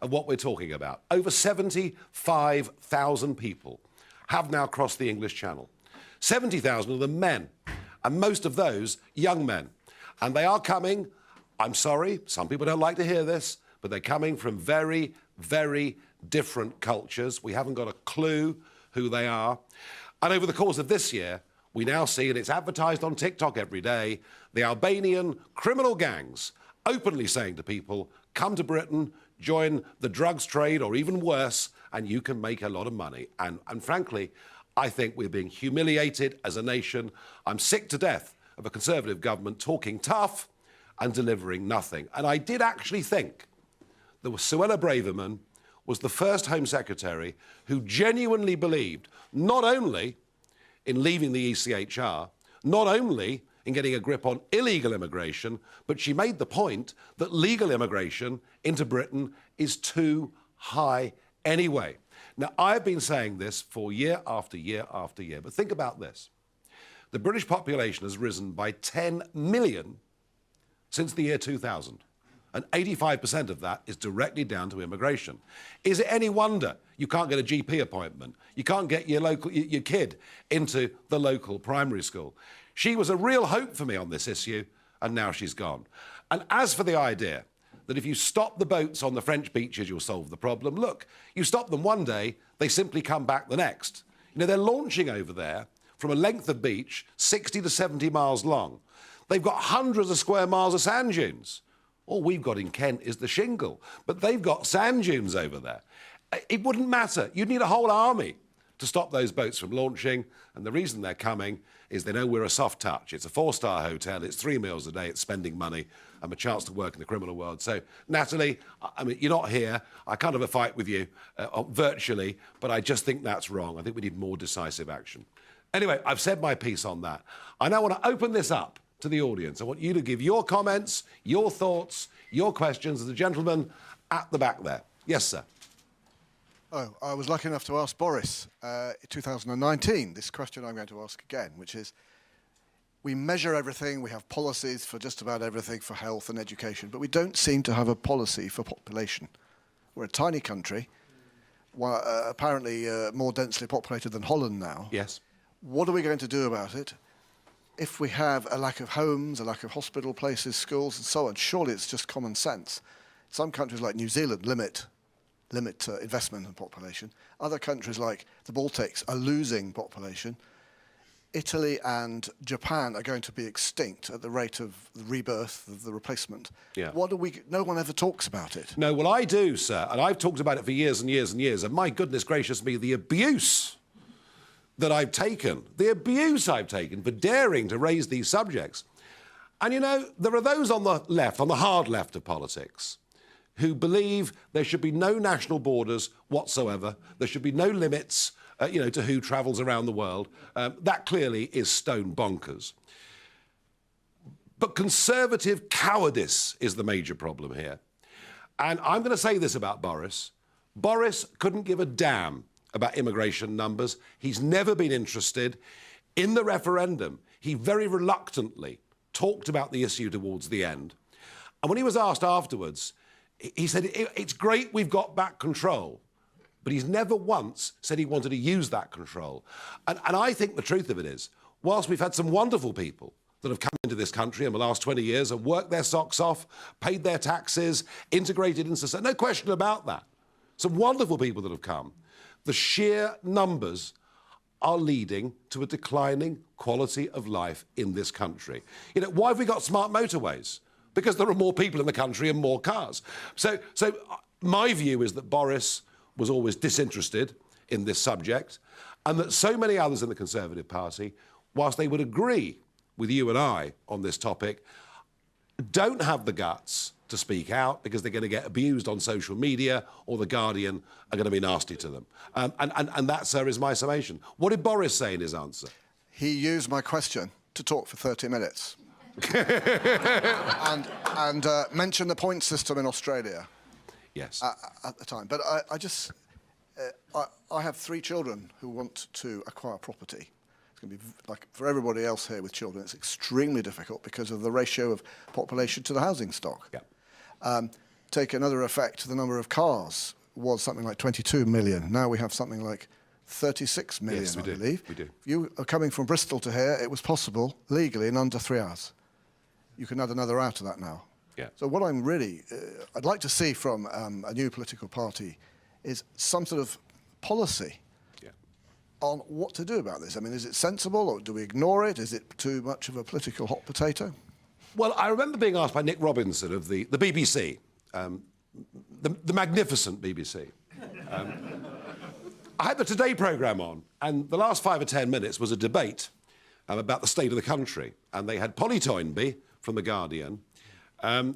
of what we're talking about, over 75,000 people have now crossed the English Channel. 70,000 of them men, and most of those young men. And they are coming, I'm sorry, some people don't like to hear this, but they're coming from very, very different cultures. We haven't got a clue who they are. And over the course of this year, we now see, and it's advertised on TikTok every day, the Albanian criminal gangs openly saying to people, come to Britain, join the drugs trade, or even worse, and you can make a lot of money. And frankly, I think we're being humiliated as a nation. I'm sick to death of a Conservative government talking tough and delivering nothing. And I did actually think that Suella Braverman was the first Home Secretary who genuinely believed not only in leaving the ECHR, not only in getting a grip on illegal immigration, but she made the point that legal immigration into Britain is too high anyway. Now, I've been saying this for year after year after year, but think about this. The British population has risen by 10 million since the year 2000. And 85% of that is directly down to immigration. Is it any wonder you can't get a GP appointment? You can't get your kid into the local primary school? She was a real hope for me on this issue, and now she's gone. And as for the idea that if you stop the boats on the French beaches, you'll solve the problem, look, you stop them one day, they simply come back the next. You know, they're launching over there from a length of beach 60 to 70 miles long. They've got hundreds of square miles of sand dunes. All we've got in Kent is the shingle, but they've got sand dunes over there. It wouldn't matter. You'd need a whole army to stop those boats from launching, and the reason they're coming is they know we're a soft touch. It's a 4-star hotel, it's 3 meals a day, it's spending money, and a chance to work in the criminal world. So, Natalie, I mean, you're not here. I can't have a fight with you virtually, but I just think that's wrong. I think we need more decisive action. Anyway, I've said my piece on that. I now want to open this up to the audience. I want you to give your comments, your thoughts, your questions. The gentleman at the back there. Yes, sir. Oh, I was lucky enough to ask Boris in 2019 this question I'm going to ask again, which is, we measure everything, we have policies for just about everything for health and education, but we don't seem to have a policy for population. We're a tiny country, apparently more densely populated than Holland now. Yes. What are we going to do about it? If we have a lack of homes, a lack of hospital places, schools and so on, surely it's just common sense. Some countries like New Zealand limit investment in population. Other countries like the Baltics are losing population. Italy and Japan are going to be extinct at the rate of the rebirth, of the replacement. Yeah. No one ever talks about it. No, well, I do, sir, and I've talked about it for years and years and years, and my goodness gracious me, the abuse that I've taken, for daring to raise these subjects. And, you know, there are those on the left, on the hard left of politics, who believe there should be no national borders whatsoever, there should be no limits, to who travels around the world. That clearly is stone bonkers. But conservative cowardice is the major problem here. And I'm going to say this about Boris. Boris couldn't give a damn about immigration numbers. He's never been interested. In the referendum, he very reluctantly talked about the issue towards the end. And when he was asked afterwards, he said, it's great we've got back control, but he's never once said he wanted to use that control. And I think the truth of it is, whilst we've had some wonderful people that have come into this country in the last 20 years and worked their socks off, paid their taxes, integrated into society, no question about that. Some wonderful people that have come. The sheer numbers are leading to a declining quality of life in this country. You know, why have we got smart motorways? Because there are more people in the country and more cars. So my view is that Boris was always disinterested in this subject, and that so many others in the Conservative Party, whilst they would agree with you and I on this topic, don't have the guts to speak out because they're going to get abused on social media, or The Guardian are going to be nasty to them. And that, sir, is my summation. What did Boris say in his answer? He used my question to talk for 30 minutes. and mentioned the point system in Australia. Yes. At the time. But I have 3 children who want to acquire property. It's going to be, like for everybody else here with children, it's extremely difficult because of the ratio of population to the housing stock. Yeah. Take another effect, the number of cars was something like 22 million. Now we have something like 36 million, yes, we I do. believe. We do. If you are coming from Bristol to here, it was possible legally in under 3 hours. You can add another hour to that now. Yeah. So what I'm really, I'd like to see from a new political party is some sort of policy on what to do about this. I mean, is it sensible, or do we ignore it? Is it too much of a political hot potato? Well, I remember being asked by Nick Robinson of the BBC, the magnificent BBC. I had the Today programme on, and the last 5 or 10 minutes was a debate about the state of the country. And they had Polly Toynbee from The Guardian, and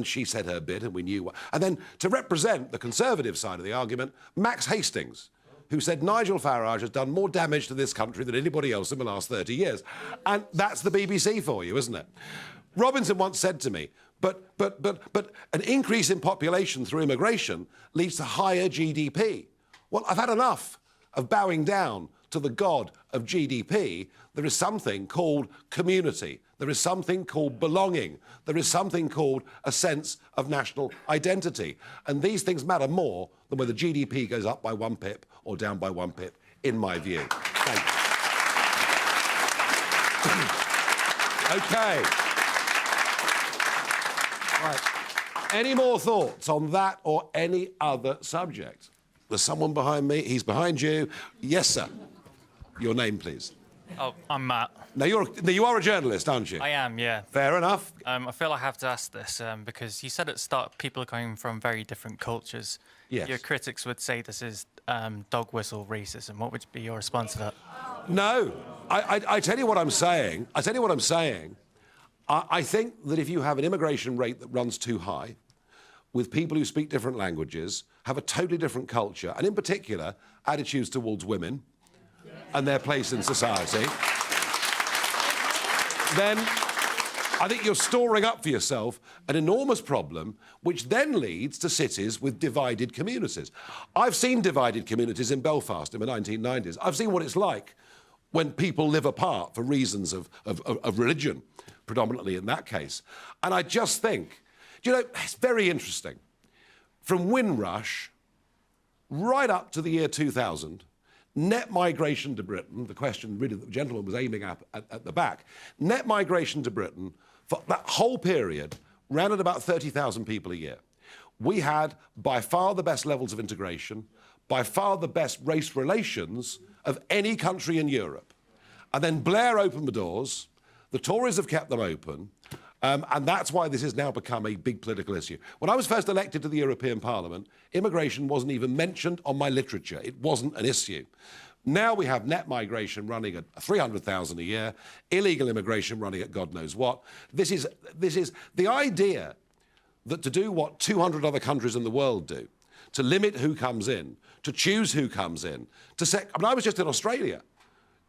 she said her bit, and we knew what. And then to represent the Conservative side of the argument, Max Hastings, who said Nigel Farage has done more damage to this country than anybody else in the last 30 years. And that's the BBC for you, isn't it? Robinson once said to me, but an increase in population through immigration leads to higher GDP. Well, I've had enough of bowing down to the god of GDP, there is something called community. There is something called belonging. There is something called a sense of national identity. And these things matter more than whether GDP goes up by 1 pip or down by 1 pip, in my view. Thank you. OK. Right. Any more thoughts on that or any other subject? There's someone behind me. He's behind you. Yes, sir. Your name, please. Oh, I'm Matt. Now, you are a journalist, aren't you? I am, yeah. Fair enough. I feel I have to ask this because you said at the start people are coming from very different cultures. Yes. Your critics would say this is dog whistle racism. What would be your response to that? No. I tell you what I'm saying. I think that if you have an immigration rate that runs too high, with people who speak different languages, have a totally different culture, and in particular, attitudes towards women and their place in society, then I think you're storing up for yourself an enormous problem, which then leads to cities with divided communities. I've seen divided communities in Belfast in the 1990s. I've seen what it's like when people live apart for reasons of religion, predominantly in that case. And I just think, you know, it's very interesting. From Windrush right up to the year 2000, net migration to Britain, the question really that the gentleman was aiming at the back, net migration to Britain for that whole period ran at about 30,000 people a year. We had by far the best levels of integration, by far the best race relations of any country in Europe. And then Blair opened the doors, the Tories have kept them open, and that's why this has now become a big political issue. When I was first elected to the European Parliament, immigration wasn't even mentioned on my literature. It wasn't an issue. Now we have net migration running at 300,000 a year, illegal immigration running at God knows what. This is the idea that to do what 200 other countries in the world do, to limit who comes in, to choose who comes in, I was just in Australia.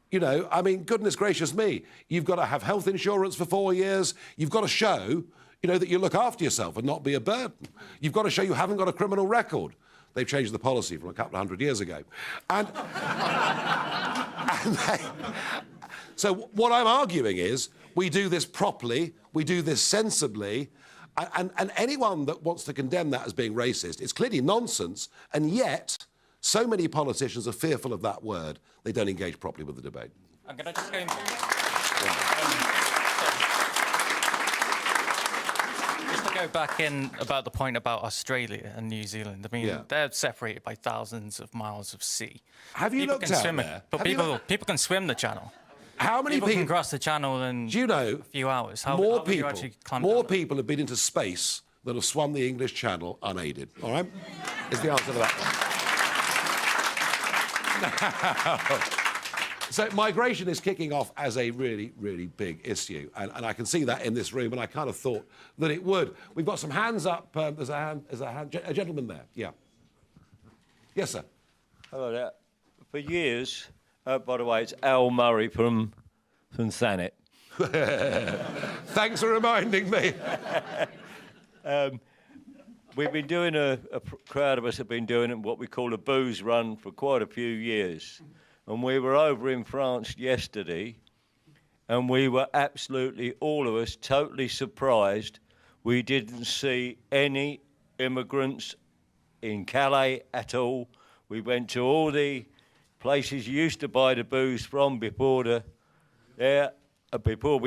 You know, I mean, goodness gracious me, you've got to have health insurance for 4 years. You've got to show, you know, that you look after yourself and not be a burden. You've got to show you haven't got a criminal record. They've changed the policy from a couple of hundred years ago. So what I'm arguing is we do this properly, we do this sensibly, and anyone that wants to condemn that as being racist, it's clearly nonsense, and yet so many politicians are fearful of that word, they don't engage properly with the debate. I'm going to just go in. Just to go back in about the point about Australia and New Zealand. I mean, they're separated by thousands of miles of sea. Have you looked out there? But people can swim the channel. How many people can cross the channel in a few hours? More people have been into space than have swum the English Channel unaided. All right? Is the answer to that one. So migration is kicking off as a really, really big issue, and I can see that in this room, and I kind of thought that it would. We've got some hands up. There's a gentleman there. Yeah. Yes, sir. Hello there. For years, by the way, it's Al Murray from Thanet. Thanks for reminding me. We've been doing a crowd of us have been doing what we call a booze run for quite a few years. And we were over in France yesterday, and we were absolutely, all of us, totally surprised we didn't see any immigrants in Calais at all. We went to all the places you used to buy the booze from before we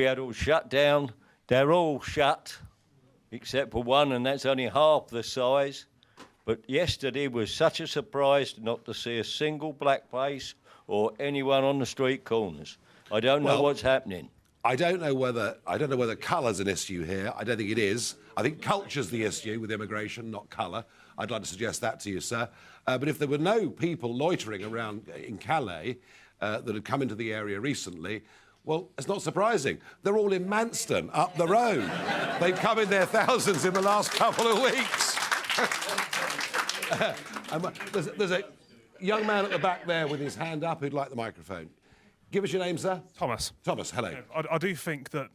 had all shut down. They're all shut, except for one, and that's only half the size. But yesterday was such a surprise not to see a single black face or anyone on the street corners. I don't know what's happening. I don't know whether colour's an issue here. I don't think it is. I think culture's the issue with immigration, not colour. I'd like to suggest that to you, sir. But if there were no people loitering around in Calais that had come into the area recently, well, it's not surprising. They're all in Manston, up the road. They've come in their thousands in the last couple of weeks. There's a young man at the back there with his hand up who'd like the microphone. Give us your name, sir. Thomas. Thomas, hello. I do think that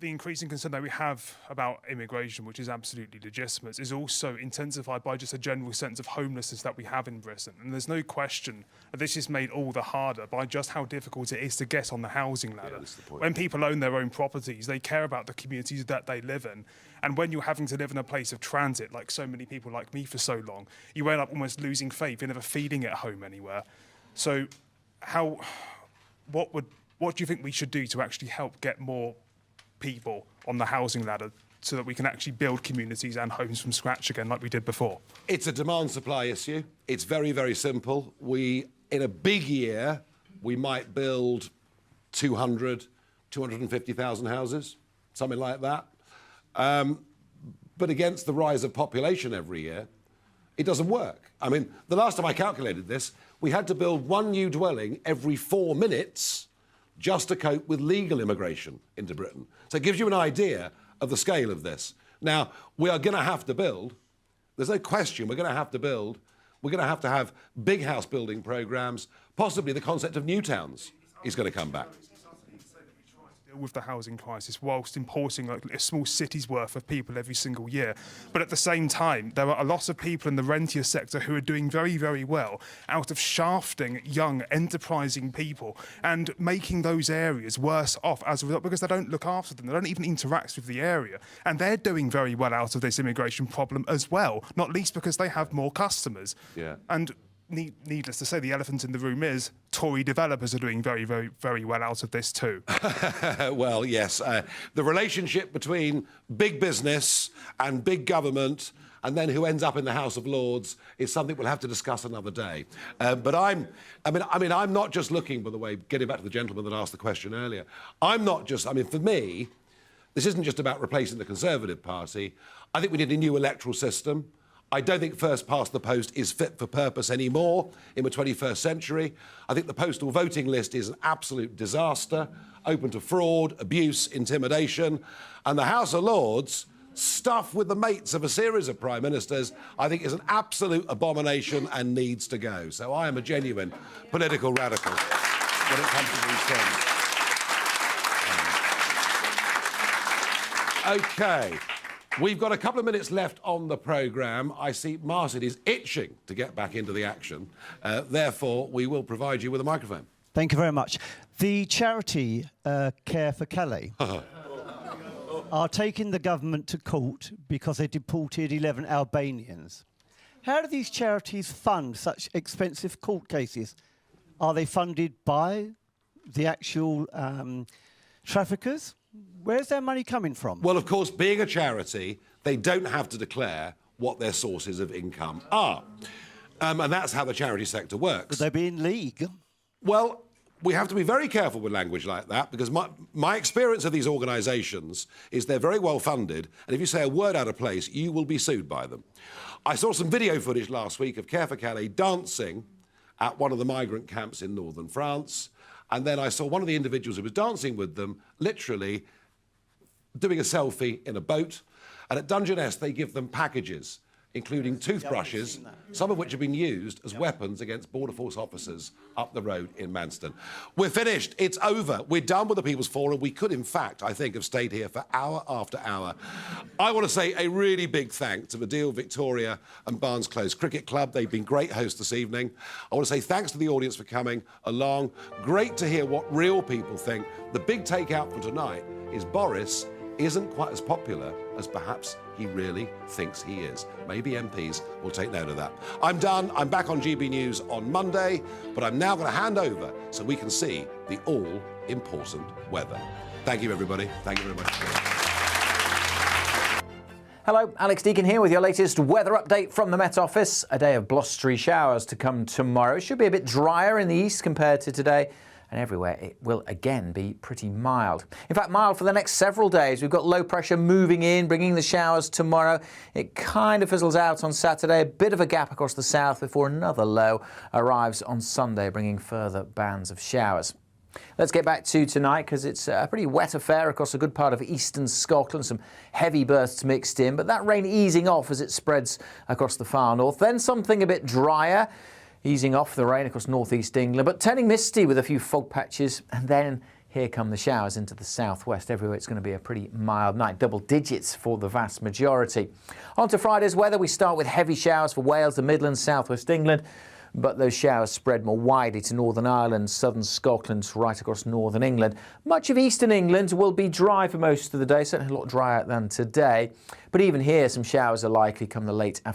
the increasing concern that we have about immigration, which is absolutely legitimate, is also intensified by just a general sense of homelessness that we have in Britain. And there's no question that this is made all the harder by just how difficult it is to get on the housing ladder. When people own their own properties, they care about the communities that they live in. And when you're having to live in a place of transit, like so many people like me for so long, you end up almost losing faith. You're never feeling at home anywhere. So what do you think we should do to actually help get more people on the housing ladder so that we can actually build communities and homes from scratch again like we did before? It's a demand-supply issue. It's very, very simple. In a big year, we might build 250,000 houses, something like that. But against the rise of population every year, it doesn't work. I mean, the last time I calculated this, we had to build one new dwelling every 4 minutes just to cope with legal immigration into Britain. So it gives you an idea of the scale of this. Now, we are going to have to build. There's no question we're going to have to build. We're going to have big house building programmes. Possibly the concept of new towns is going to come back. With the housing crisis, whilst importing like a small city's worth of people every single year. But at the same time, there are a lot of people in the rentier sector who are doing very, very well out of shafting young, enterprising people and making those areas worse off as a result because they don't look after them. They don't even interact with the area. And they're doing very well out of this immigration problem as well, not least because they have more customers. Yeah. And needless to say, the elephant in the room is Tory developers are doing very, very, very well out of this too. Well, yes. The relationship between big business and big government and then who ends up in the House of Lords is something we'll have to discuss another day. But I'm not just looking, by the way, getting back to the gentleman that asked the question earlier, for me, this isn't just about replacing the Conservative Party. I think we need a new electoral system. I don't think first past the post is fit for purpose anymore in the 21st century. I think the postal voting list is an absolute disaster, open to fraud, abuse, intimidation. And the House of Lords, stuffed with the mates of a series of prime ministers, I think is an absolute abomination and needs to go. So I am a genuine political radical when it comes to these things. OK. We've got a couple of minutes left on the programme. I see Martin is itching to get back into the action. Therefore, we will provide you with a microphone. Thank you very much. The charity Care for Calais are taking the government to court because they deported 11 Albanians. How do these charities fund such expensive court cases? Are they funded by the actual traffickers? Where's their money coming from? Well, of course, being a charity, they don't have to declare what their sources of income are. And that's how the charity sector works. Would they be in league? Well, we have to be very careful with language like that because my experience of these organisations is they're very well funded, and if you say a word out of place, you will be sued by them. I saw some video footage last week of Care for Calais dancing at one of the migrant camps in northern France. And then I saw one of the individuals who was dancing with them literally doing a selfie in a boat. And at Dungeness, they give them packages, including toothbrushes, some of which have been used as weapons against Border Force officers up the road in Manston. We're finished. It's over. We're done with the People's Forum. We could, in fact, I think, have stayed here for hour after hour. I want to say a really big thanks to the Deal, Victoria and Barnes Close Cricket Club. They've been great hosts this evening. I want to say thanks to the audience for coming along. Great to hear what real people think. The big takeout for tonight is Boris isn't quite as popular as perhaps he really thinks he is. Maybe MPs will take note of that. I'm done. I'm back on GB News on Monday, but I'm now going to hand over so we can see the all-important weather. Thank you, everybody. Thank you very much. Hello, Alex Deakin here with your latest weather update from the Met Office. A day of blustery showers to come tomorrow. It should be a bit drier in the east compared to today. And everywhere it will again be pretty mild. In fact, mild for the next several days. We've got low pressure moving in, bringing the showers tomorrow. It kind of fizzles out on Saturday, a bit of a gap across the south before another low arrives on Sunday, bringing further bands of showers. Let's get back to tonight because it's a pretty wet affair across a good part of eastern Scotland. Some heavy bursts mixed in, but that rain easing off as it spreads across the far north. Then something a bit drier, easing off the rain across northeast England, but turning misty with a few fog patches, and then Here come the showers into the southwest. Everywhere it's going to be a pretty mild night. Double digits for the vast majority. On to Friday's weather. We start with heavy showers for Wales, the Midlands, southwest England. But those showers spread more widely to Northern Ireland, southern Scotland, right across northern England. Much of eastern England will be dry for most of the day, certainly a lot drier than today. But even here, some showers are likely come the late afternoon.